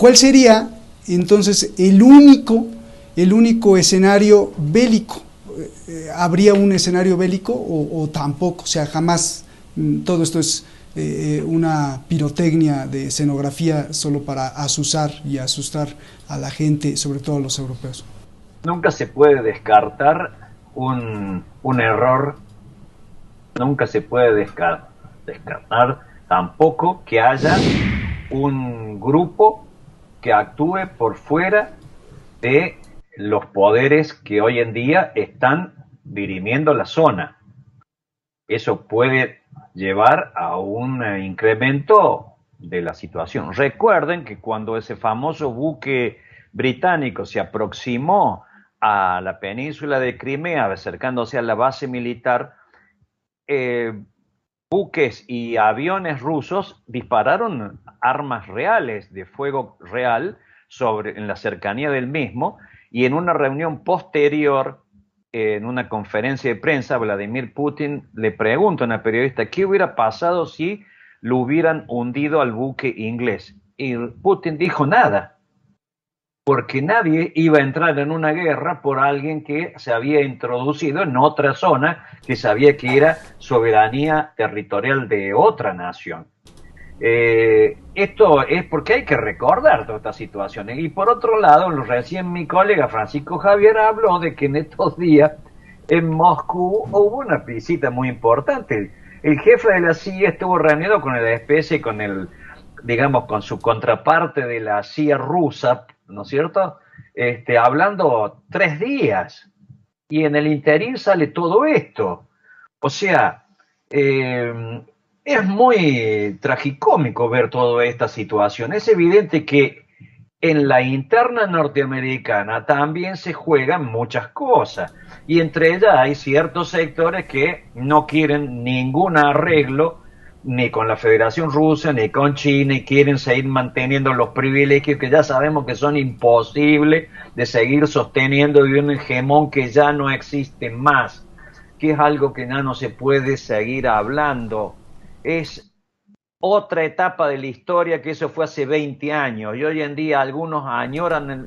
¿Cuál sería entonces el único escenario bélico? ¿Habría un escenario bélico o tampoco? O sea, jamás, todo esto es una pirotecnia de escenografía solo para asusar y asustar a la gente, sobre todo a los europeos. Nunca se puede descartar un error, nunca se puede descartar tampoco que haya un grupo que actúe por fuera de los poderes que hoy en día están dirimiendo la zona. Eso puede llevar a un incremento de la situación. Recuerden que cuando ese famoso buque británico se aproximó a la península de Crimea, acercándose a la base militar, buques y aviones rusos dispararon armas reales, de fuego real, en la cercanía del mismo, y en una reunión posterior, en una conferencia de prensa, Vladimir Putin le pregunta a una periodista qué hubiera pasado si lo hubieran hundido al buque inglés. Y Putin dijo nada, porque nadie iba a entrar en una guerra por alguien que se había introducido en otra zona que sabía que era soberanía territorial de otra nación. Esto es porque hay que recordar todas estas situaciones. Y por otro lado, recién mi colega Francisco Javier habló de que en estos días en Moscú hubo una visita muy importante. El jefe de la CIA estuvo reunido con el especie, con el, digamos, con su contraparte de la CIA rusa, ¿no es cierto? Hablando 3 días. Y en el interín sale todo esto. O sea, es muy tragicómico ver toda esta situación. Es evidente que en la interna norteamericana también se juegan muchas cosas. Y entre ellas hay ciertos sectores que no quieren ningún arreglo ni con la Federación Rusa, ni con China, y quieren seguir manteniendo los privilegios que ya sabemos que son imposibles de seguir sosteniendo de un hegemón que ya no existe más, que es algo que ya no se puede seguir hablando. Es otra etapa de la historia, que eso fue hace 20 años, y hoy en día algunos añoran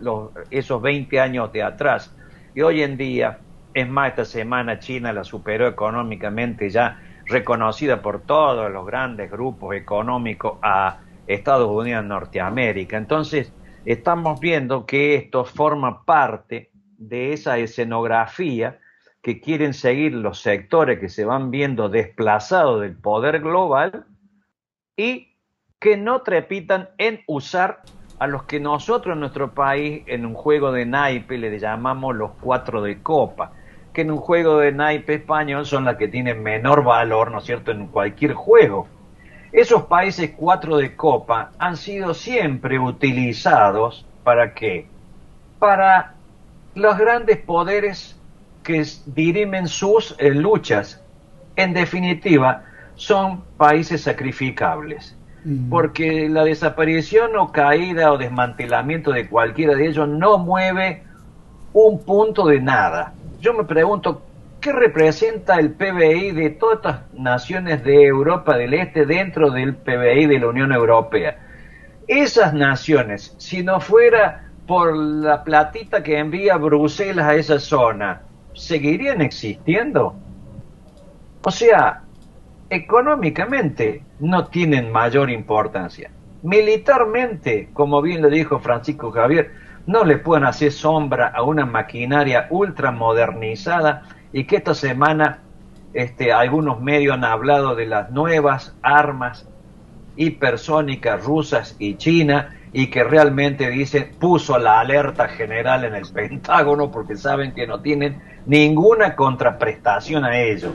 esos 20 años de atrás, y hoy en día, es más, esta semana China la superó económicamente, ya reconocida por todos los grandes grupos económicos, a Estados Unidos y Norteamérica. Entonces, estamos viendo que esto forma parte de esa escenografía que quieren seguir los sectores que se van viendo desplazados del poder global y que no trepitan en usar a los que nosotros en nuestro país en un juego de naipe le llamamos los 4 de copa, que en un juego de naipe español son las que tienen menor valor, ¿no es cierto?, en cualquier juego. Esos países 4 de copa han sido siempre utilizados ¿para qué? Para los grandes poderes que dirimen sus luchas. En definitiva, son países sacrificables, porque la desaparición o caída o desmantelamiento de cualquiera de ellos no mueve un punto de nada. Yo me pregunto, ¿qué representa el PBI de todas estas naciones de Europa del Este dentro del PBI de la Unión Europea? Esas naciones, si no fuera por la platita que envía Bruselas a esa zona, ¿seguirían existiendo? O sea, económicamente no tienen mayor importancia. Militarmente, como bien lo dijo Francisco Javier, no le pueden hacer sombra a una maquinaria ultramodernizada, y que esta semana algunos medios han hablado de las nuevas armas hipersónicas rusas y China, y que realmente dicen puso la alerta general en el Pentágono porque saben que no tienen ninguna contraprestación a ello.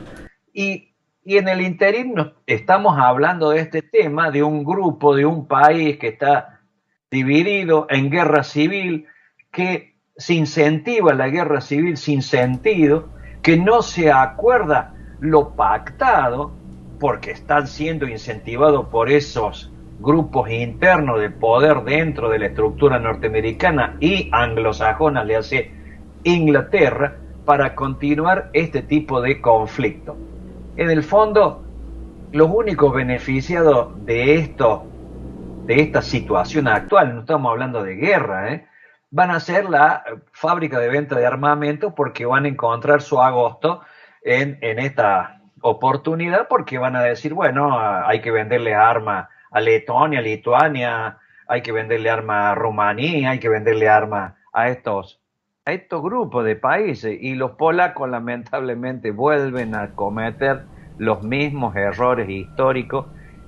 Y en el interín estamos hablando de este tema, de un grupo, de un país que está dividido en guerra civil, que se incentiva la guerra civil sin sentido, que no se acuerda lo pactado, porque están siendo incentivados por esos grupos internos de poder dentro de la estructura norteamericana y anglosajona, le hace Inglaterra, para continuar este tipo de conflicto. En el fondo, los únicos beneficiados de esto de esta situación actual, no estamos hablando de guerra, van a ser la fábrica de venta de armamento porque van a encontrar su agosto en esta oportunidad, porque van a decir, bueno, hay que venderle armas a Letonia, Lituania, hay que venderle armas a Rumanía, hay que venderle armas a estos grupos de países, y los polacos lamentablemente vuelven a cometer los mismos errores históricos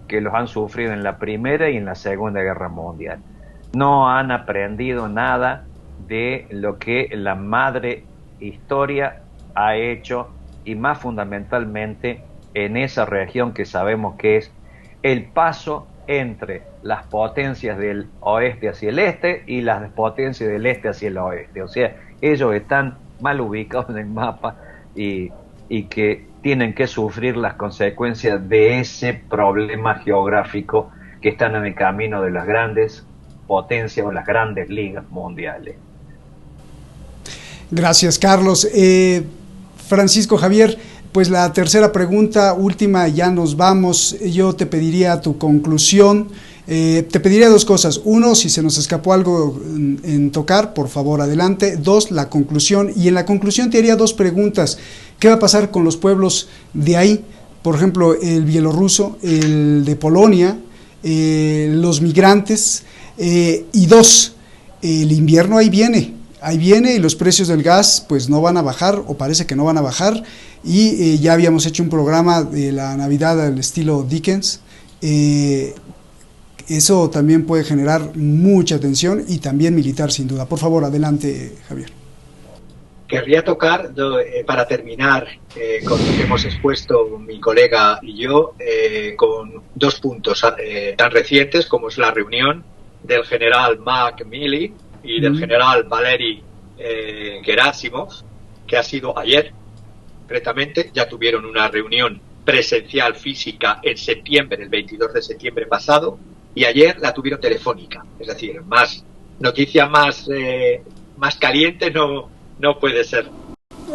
que los han sufrido en la Primera y en la Segunda Guerra Mundial. No han aprendido nada de lo que la madre historia ha hecho, y más fundamentalmente en esa región que sabemos que es el paso entre las potencias del oeste hacia el este y las potencias del este hacia el oeste. O sea, ellos están mal ubicados en el mapa, y que tienen que sufrir las consecuencias de ese problema geográfico, que están en el camino de las grandes potencias o las grandes ligas mundiales. Gracias, Carlos. Francisco Javier, pues la tercera pregunta, última, ya nos vamos. Yo te pediría tu conclusión. Te pediría dos cosas. Uno, si se nos escapó algo en tocar, por favor, adelante. Dos, la conclusión. Y en la conclusión te haría dos preguntas. ¿Qué va a pasar con los pueblos de ahí? Por ejemplo, el bielorruso, el de Polonia, los migrantes. Y dos, el invierno ahí viene y los precios del gas pues no van a bajar, o parece que no van a bajar, y ya habíamos hecho un programa de la Navidad al estilo Dickens. Eso también puede generar mucha tensión, y también militar, sin duda. Por favor, adelante, Javier. Querría tocar, para terminar, con lo que hemos expuesto mi colega y yo, con dos puntos tan recientes como es la reunión del general Mark Milley y del general Valery Gerasimov, que ha sido ayer. Concretamente, ya tuvieron una reunión presencial física en septiembre, el 22 de septiembre pasado, y ayer la tuvieron telefónica. Es decir, noticia más caliente no puede ser.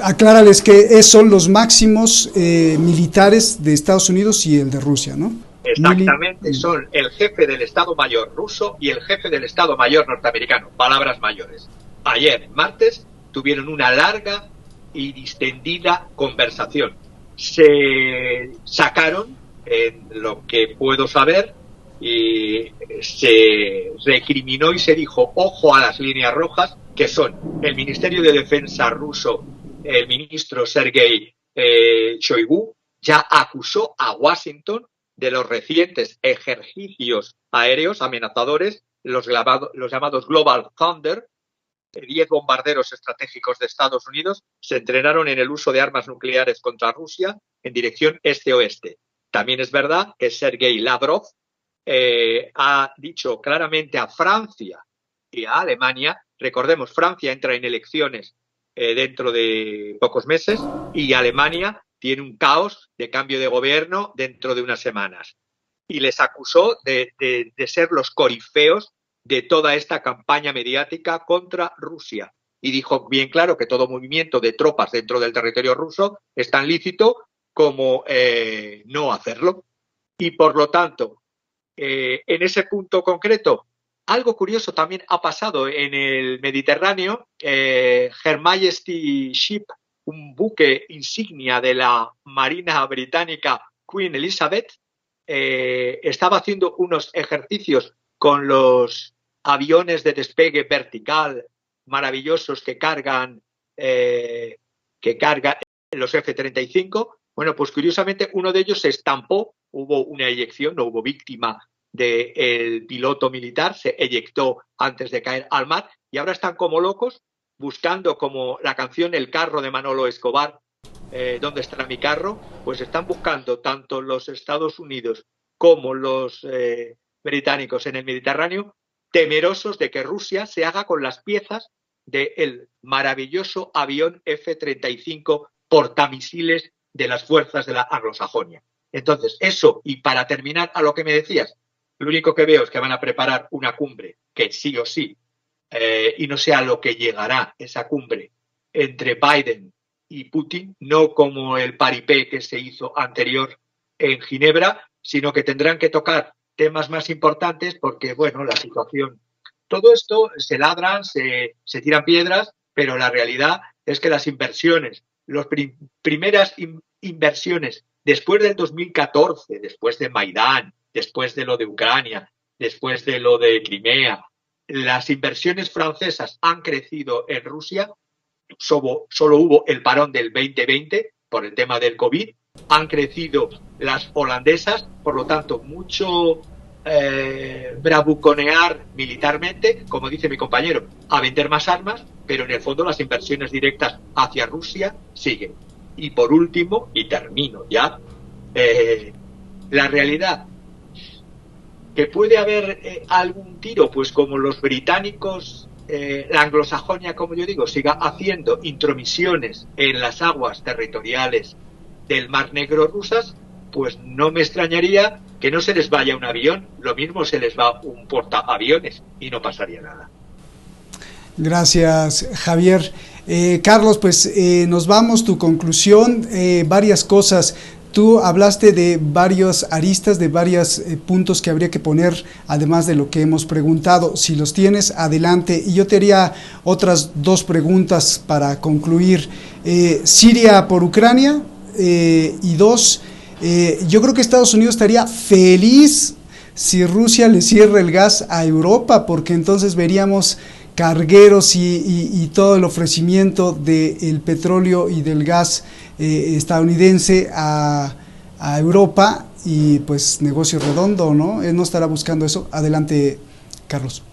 Aclárales que son los máximos militares de Estados Unidos y el de Rusia, ¿no? Exactamente, son el jefe del Estado Mayor ruso y el jefe del Estado Mayor norteamericano, palabras mayores. Ayer, martes, tuvieron una larga y distendida conversación. Se sacaron, en lo que puedo saber, y se recriminó y se dijo, ojo a las líneas rojas, que son el Ministerio de Defensa ruso, el ministro Sergei Shoigu, ya acusó a Washington de los recientes ejercicios aéreos amenazadores, los llamados Global Thunder. 10 bombarderos estratégicos de Estados Unidos se entrenaron en el uso de armas nucleares contra Rusia en dirección este-oeste. También es verdad que Sergei Lavrov ha dicho claramente a Francia y a Alemania, recordemos, Francia entra en elecciones dentro de pocos meses, y Alemania tiene un caos de cambio de gobierno dentro de unas semanas. Y les acusó de ser los corifeos de toda esta campaña mediática contra Rusia. Y dijo bien claro que todo movimiento de tropas dentro del territorio ruso es tan lícito como no hacerlo. Y por lo tanto, en ese punto concreto, algo curioso también ha pasado en el Mediterráneo. Her Majesty Ship, un buque insignia de la Marina británica Queen Elizabeth, estaba haciendo unos ejercicios con los aviones de despegue vertical maravillosos que cargan los F-35. Bueno, pues curiosamente uno de ellos se estampó, hubo una eyección, no hubo víctima del piloto militar, se eyectó antes de caer al mar, y ahora están como locos buscando, como la canción El carro de Manolo Escobar, ¿dónde estará mi carro? Pues están buscando tanto los Estados Unidos como los británicos en el Mediterráneo, temerosos de que Rusia se haga con las piezas del maravilloso avión F-35 portamisiles de las fuerzas de la anglosajonia. Entonces, eso, y para terminar a lo que me decías, lo único que veo es que van a preparar una cumbre que sí o sí, y no sé a lo que llegará esa cumbre entre Biden y Putin, no como el paripé que se hizo anterior en Ginebra, sino que tendrán que tocar temas más importantes porque, bueno, la situación, todo esto se ladran, se tiran piedras, pero la realidad es que las inversiones, las primeras inversiones después del 2014, después de Maidán, después de lo de Ucrania, después de lo de Crimea, las inversiones francesas han crecido en Rusia, solo hubo el parón del 2020 por el tema del COVID, han crecido las holandesas, por lo tanto, mucho bravuconear militarmente, como dice mi compañero, a vender más armas, pero en el fondo las inversiones directas hacia Rusia siguen. Y por último, y termino ya, la realidad, que puede haber algún tiro, pues como los británicos, la anglosajonia, como yo digo, siga haciendo intromisiones en las aguas territoriales del Mar Negro rusas, pues no me extrañaría que no se les vaya un avión, lo mismo se les va un portaaviones y no pasaría nada. Gracias, Javier. Carlos, pues nos vamos, tu conclusión, varias cosas. Tú hablaste de varios aristas, de varios puntos que habría que poner, además de lo que hemos preguntado. Si los tienes, adelante. Y yo te haría otras dos preguntas para concluir. Siria por Ucrania, y dos, yo creo que Estados Unidos estaría feliz si Rusia le cierra el gas a Europa, porque entonces veríamos cargueros y todo el ofrecimiento del petróleo y del gas estadounidense a Europa, y pues negocio redondo, ¿no? Él no estará buscando eso. Adelante, Carlos.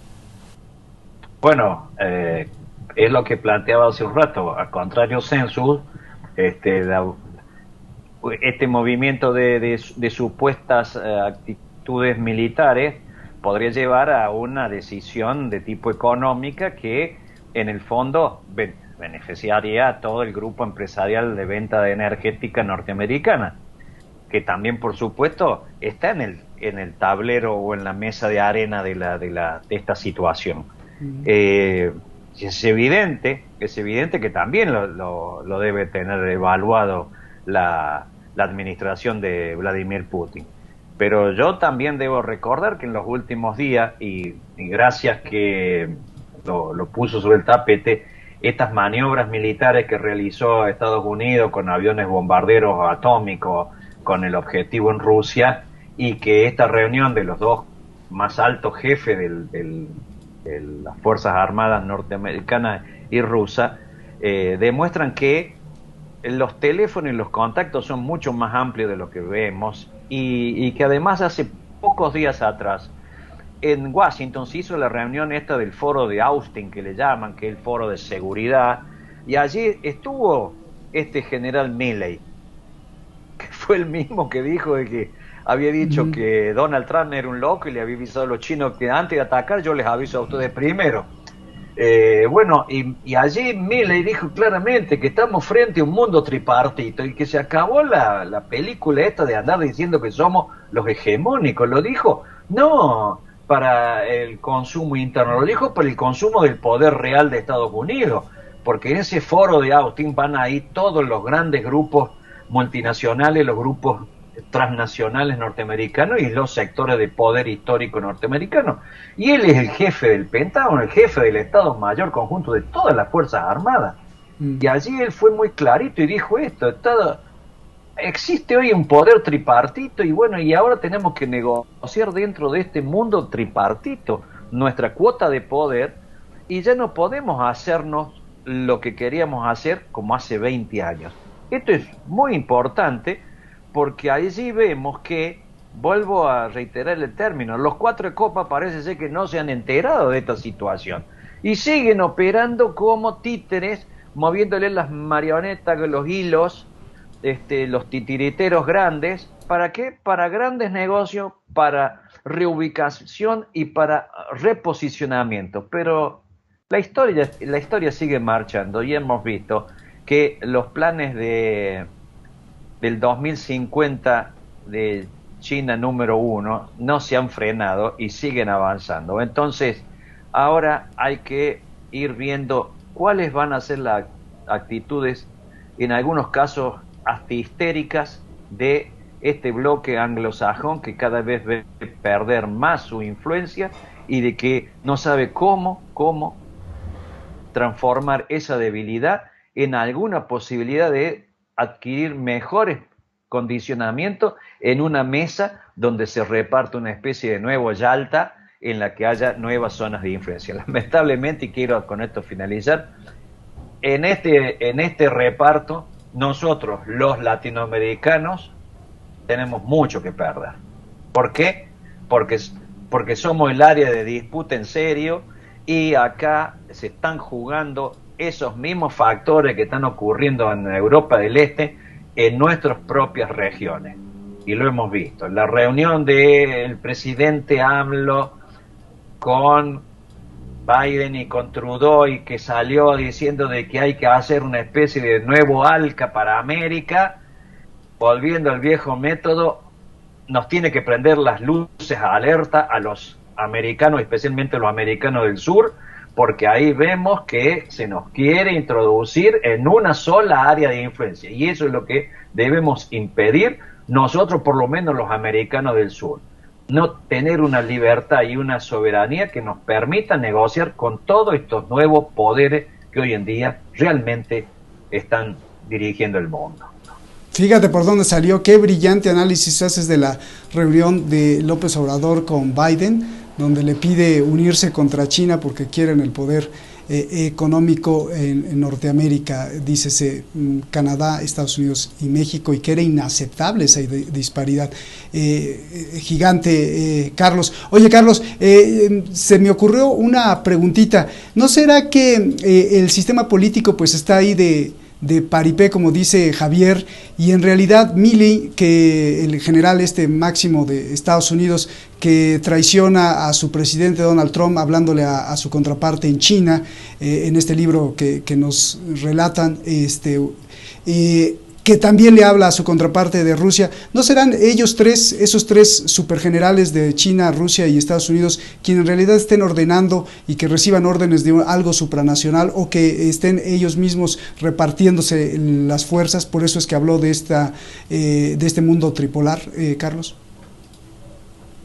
Bueno, es lo que planteaba hace un rato. Al contrario, Census, este movimiento de supuestas actitudes militares podría llevar a una decisión de tipo económica que en el fondo beneficiaría a todo el grupo empresarial de venta de energética norteamericana, que también por supuesto está en el tablero o en la mesa de arena de esta situación. Es evidente que también lo debe tener evaluado la administración de Vladimir Putin. Pero yo también debo recordar que en los últimos días, y gracias que lo puso sobre el tapete, estas maniobras militares que realizó Estados Unidos con aviones bombarderos atómicos con el objetivo en Rusia, y que esta reunión de los dos más altos jefes de las Fuerzas Armadas norteamericanas y rusas demuestran que los teléfonos y los contactos son mucho más amplios de lo que vemos, y que además hace pocos días atrás en Washington se hizo la reunión esta del foro de Austin, que le llaman, que es el foro de seguridad, y allí estuvo este general Milley, que fue el mismo que dijo de que había dicho que Donald Trump era un loco y le había avisado a los chinos que antes de atacar yo les aviso a ustedes primero. Bueno, y allí Milley dijo claramente que estamos frente a un mundo tripartito y que se acabó la película esta de andar diciendo que somos los hegemónicos. Lo dijo no para el consumo interno, lo dijo para el consumo del poder real de Estados Unidos, porque en ese foro de Austin van a ir todos los grandes grupos multinacionales, los grupos transnacionales norteamericanos y los sectores de poder histórico norteamericano, y él es el jefe del Pentágono, el jefe del Estado Mayor Conjunto de todas las Fuerzas Armadas, y allí él fue muy clarito y dijo esto: existe hoy un poder tripartito, y bueno, y ahora tenemos que negociar dentro de este mundo tripartito nuestra cuota de poder, y ya no podemos hacernos lo que queríamos hacer como hace 20 años. Esto es muy importante, porque allí vemos que, vuelvo a reiterar el término, los cuatro de copa parece ser que no se han enterado de esta situación y siguen operando como títeres, moviéndole las marionetas, los hilos, los titiriteros grandes. ¿Para qué? Para grandes negocios, para reubicación y para reposicionamiento. Pero la historia sigue marchando, y hemos visto que los planes del 2050 de China número 1 no se han frenado y siguen avanzando. Entonces, ahora hay que ir viendo cuáles van a ser las actitudes, en algunos casos hasta histéricas, de este bloque anglosajón que cada vez ve perder más su influencia y de que no sabe cómo transformar esa debilidad en alguna posibilidad de adquirir mejores condicionamientos en una mesa donde se reparte una especie de nuevo Yalta en la que haya nuevas zonas de influencia. Lamentablemente, y quiero con esto finalizar, en este reparto nosotros los latinoamericanos tenemos mucho que perder. ¿Por qué? Porque somos el área de disputa en serio y acá se están jugando esos mismos factores que están ocurriendo en Europa del Este en nuestras propias regiones. Y lo hemos visto. La reunión del presidente AMLO con Biden y con Trudeau, y que salió diciendo de que hay que hacer una especie de nuevo ALCA para América, volviendo al viejo método, nos tiene que prender las luces alerta a los americanos, especialmente los americanos del sur, porque ahí vemos que se nos quiere introducir en una sola área de influencia, y eso es lo que debemos impedir nosotros, por lo menos los americanos del sur. No tener una libertad y una soberanía que nos permita negociar con todos estos nuevos poderes que hoy en día realmente están dirigiendo el mundo. Fíjate por dónde salió, qué brillante análisis haces de la reunión de López Obrador con Biden, donde le pide unirse contra China porque quieren el poder económico en Norteamérica, dícese Canadá, Estados Unidos y México, y que era inaceptable esa disparidad gigante. Carlos, oye Carlos, se me ocurrió una preguntita, ¿no será que el sistema político pues está ahí de paripé, como dice Javier, y en realidad Milley, que el general máximo de Estados Unidos, que traiciona a su presidente Donald Trump hablándole a su contraparte en China, en este libro que nos relatan, que también le habla a su contraparte de Rusia, ¿no serán ellos tres, esos tres supergenerales de China, Rusia y Estados Unidos, quienes en realidad estén ordenando y que reciban órdenes de algo supranacional, o que estén ellos mismos repartiéndose las fuerzas? Por eso es que habló de este mundo tripolar, Carlos.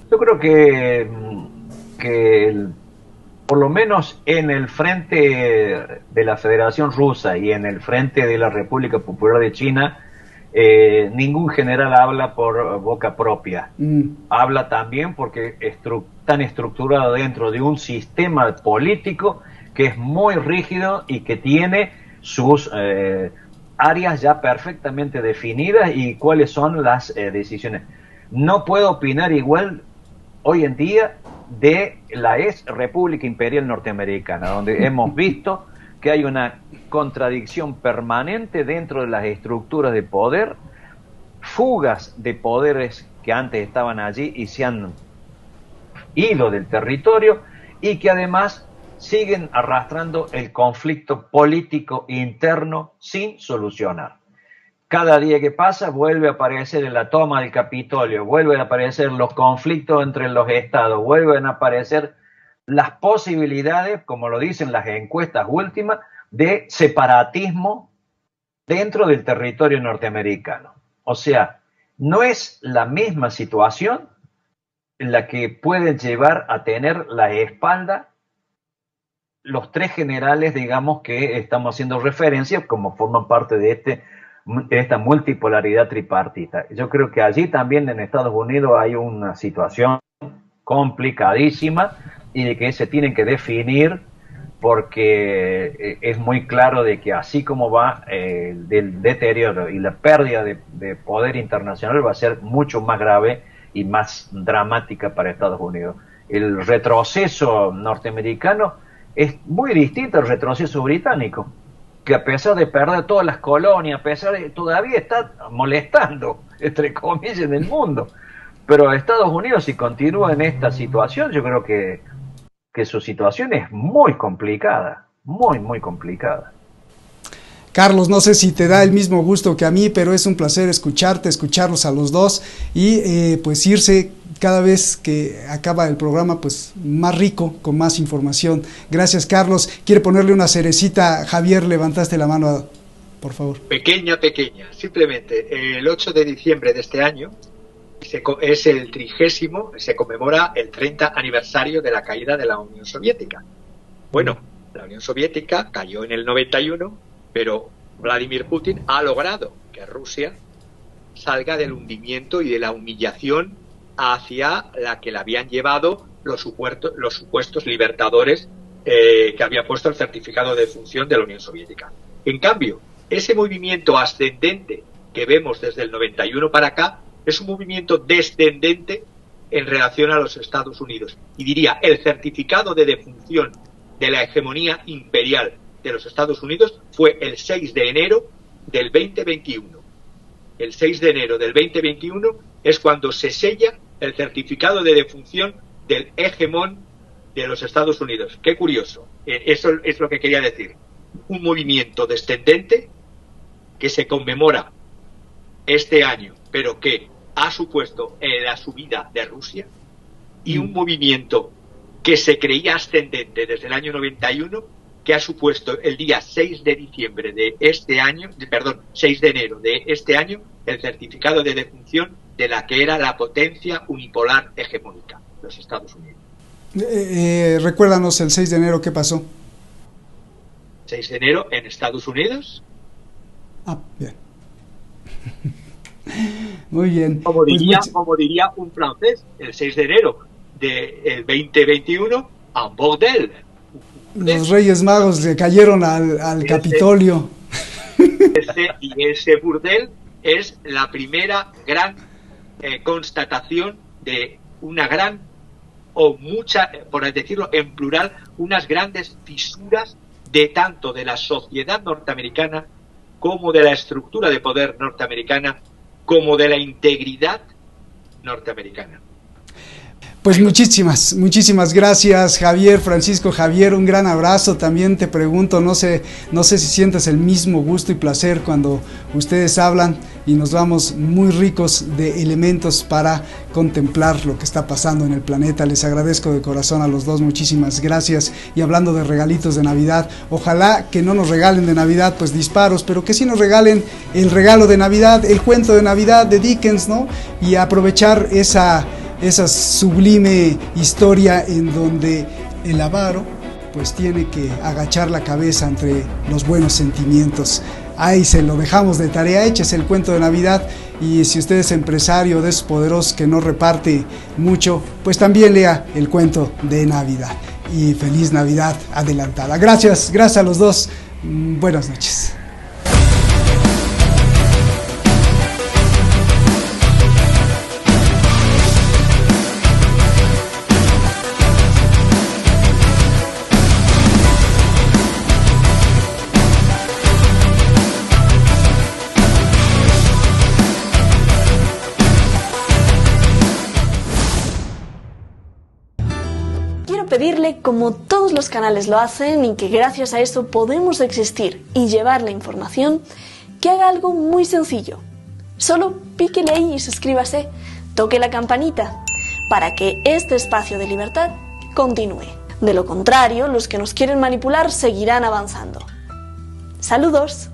Yo creo que por lo menos en el frente de la Federación Rusa y en el frente de la República Popular de China, ningún general habla por boca propia. Habla también porque están estructurados dentro de un sistema político que es muy rígido y que tiene sus áreas ya perfectamente definidas y cuáles son las decisiones. No puedo opinar igual hoy en día de la ex República Imperial Norteamericana, donde hemos visto que hay una contradicción permanente dentro de las estructuras de poder, fugas de poderes que antes estaban allí y se han ido del territorio, y que además siguen arrastrando el conflicto político interno sin solucionar. Cada día que pasa vuelve a aparecer en la toma del Capitolio, vuelven a aparecer los conflictos entre los estados, vuelven a aparecer las posibilidades, como lo dicen las encuestas últimas, de separatismo dentro del territorio norteamericano. O sea, no es la misma situación en la que pueden llevar a tener la espalda los tres generales, digamos, que estamos haciendo referencia, como forman parte de esta multipolaridad tripartita. Yo creo que allí también en Estados Unidos hay una situación complicadísima y de que se tienen que definir, porque es muy claro de que así como va del deterioro y la pérdida de poder internacional, va a ser mucho más grave y más dramática para Estados Unidos. El retroceso norteamericano es muy distinto al retroceso británico, que a pesar de perder todas las colonias, a pesar de todavía está molestando, entre comillas, en el mundo. Pero Estados Unidos, si continúa en esta situación, yo creo que su situación es muy complicada, muy, muy complicada. Carlos, no sé si te da el mismo gusto que a mí, pero es un placer escucharlos a los dos, y pues irse cada vez que acaba el programa pues más rico, con más información. Gracias, Carlos. ¿Quiere ponerle una cerecita? Javier, levantaste la mano, por favor. Pequeña. Simplemente el 8 de diciembre de este año es el 30, se conmemora el 30 aniversario de la caída de la Unión Soviética. Bueno, la Unión Soviética cayó en el 91, pero Vladimir Putin ha logrado que Rusia salga del hundimiento y de la humillación hacia la que la habían llevado los supuestos libertadores que había puesto el certificado de defunción de la Unión Soviética. En cambio, ese movimiento ascendente que vemos desde el 91 para acá es un movimiento descendente en relación a los Estados Unidos. Y diría, el certificado de defunción de la hegemonía imperial de los Estados Unidos fue el 6 de enero del 2021. El 6 de enero del 2021 es cuando se sella el certificado de defunción del hegemón de los Estados Unidos. Qué curioso. Eso es lo que quería decir. Un movimiento descendente que se conmemora este año, pero que ha supuesto la subida de Rusia, y un movimiento que se creía ascendente desde el año 91, que ha supuesto el día 6 de diciembre de este año, 6 de enero de este año, el certificado de defunción de la que era la potencia unipolar hegemónica, los Estados Unidos. Recuérdanos el 6 de enero, ¿qué pasó? 6 de enero en Estados Unidos. Bien. Muy bien. Como diría un francés, el 6 de enero del 2021, un bordel. Los Reyes Magos le cayeron al Capitolio. Ese burdel es la primera gran constatación de una gran, o mucha, por decirlo en plural, unas grandes fisuras de tanto de la sociedad norteamericana como de la estructura de poder norteamericana, como de la integridad norteamericana. Pues muchísimas gracias, Javier, Francisco Javier, un gran abrazo. También te pregunto, no sé si sientes el mismo gusto y placer cuando ustedes hablan, y nos vamos muy ricos de elementos para contemplar lo que está pasando en el planeta. Les agradezco de corazón a los dos, muchísimas gracias. Y hablando de regalitos de Navidad, ojalá que no nos regalen de Navidad pues disparos, pero que sí nos regalen el regalo de Navidad, el cuento de Navidad de Dickens, ¿no? Y aprovechar esa sublime historia en donde el avaro pues tiene que agachar la cabeza ante los buenos sentimientos. Ahí se lo dejamos de tarea, échese el cuento de Navidad, y si usted es empresario de esos poderosos que no reparte mucho, pues también lea el cuento de Navidad. Y feliz Navidad adelantada. Gracias a los dos. Buenas noches. Pedirle, como todos los canales lo hacen y que gracias a eso podemos existir y llevar la información, que haga algo muy sencillo. Solo píquele ahí y suscríbase, toque la campanita, para que este espacio de libertad continúe. De lo contrario, los que nos quieren manipular seguirán avanzando. ¡Saludos!